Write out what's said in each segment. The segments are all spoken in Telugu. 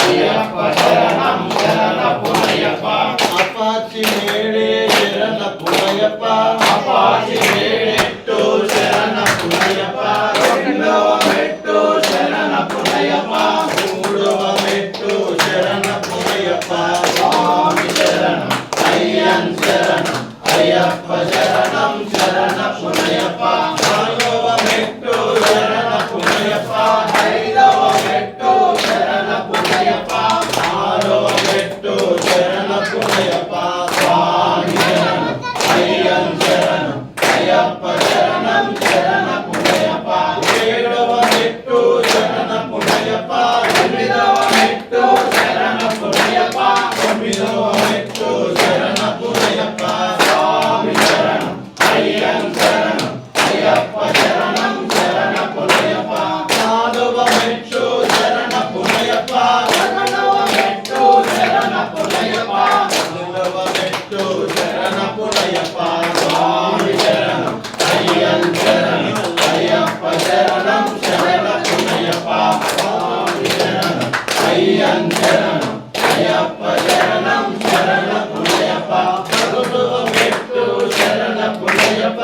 అయ్యప్ప శరణం శరణపునయ్యప్ప అపాచి మేడే శరణపునయ్యప్ప అపాచి మేడెట్టు శరణపునయ్యప్ప రెండవ మెట్టు శరణపునయ్యప్ప మూడవ మెట్టు శరణపునయ్యప్ప స్వామి శరణం అయ్యన్ శరణం అయ్యప్ప శరణం శరణపునయ్యప్ప నాలుగవ మెట్టు శరణపునయ్యప్ప ఐదవ మెట్టు శరణపునయ్యప్ప ఆరవ మెట్టు శరణపునయ్యప్ప స్వామి శరణం అయ్యన్ శరణం అయ్యప్ప శరణం శరణపునయ్యప్ప ఏడవ మెట్టు శరణపునయ్యప్ప ఎనిమిదవ మెట్టు శరణపునయ్యప్ప తొమ్మిదవ మెట్టు శరణపునయ్యప్ప స్వామి శరణం అయ్యన్ శరణం అయ్యప్ప శరణం శరణపునయ్యప్ప నాలుగవ మెట్టు శరణపునయ్యప్ప పదకొండవ మెట్టు శరణపునయ్యప్ప పన్నెండవ మెట్టు శరణపునయ్యప్ప స్వామి శరణం అయ్యన్ శరణం అయ్యప్ప శరణం శరణపునయ్యప్ప స్వామి శరణం అయ్యన్ శరణం అయ్యప్ప శరణం శరణపునయ్యప్ప పదకొండవ మెట్టు శరణపునయ్యప్ప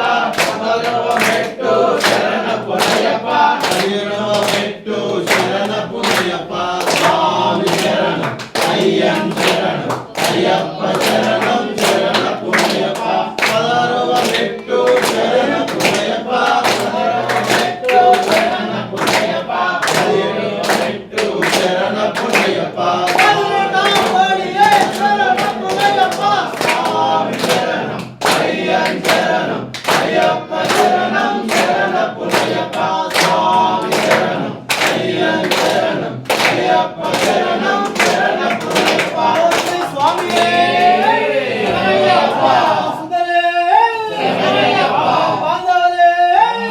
పదకొండవ మెట్టు శరణపునయ్యప్ప పదిహేనవ మెట్టు శరణపునయ్యప్ప స్వామి శరణం అయ్యన్ శరణం అయ్యప్ప శరణం శరణపునయ్యప్ప పదహారవ మెట్టు శరణపునయ్యప్ప పదహారవ మెట్టు శరణపునయ్యప్ప పదిహేడవ మెట్టు శరణపునయ్యప్ప స్వామి శరణం అయ్యన్ శరణం అయ్యప్ప శరణం శరణపునయ్యప్ప స్వామి శరణం అయ్యన్ శరణం అయ్యప్ప శరణం శరణపునయ్యప్ప స్వామియే శరణయ్యప్ప సుందరే శరణయ్యప్ప బాంధవలే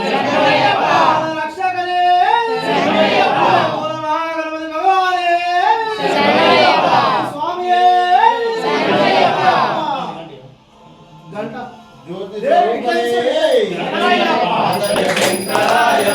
శరణయ్యప్ప రక్షకలే శరణయ్యప్ప మహాగణపతి భగవానే శరణయ్యప్ప స్వామియే శరణయ్యప్ప గంట జ్యోతి శరణయ్యప్ప శంకరాయ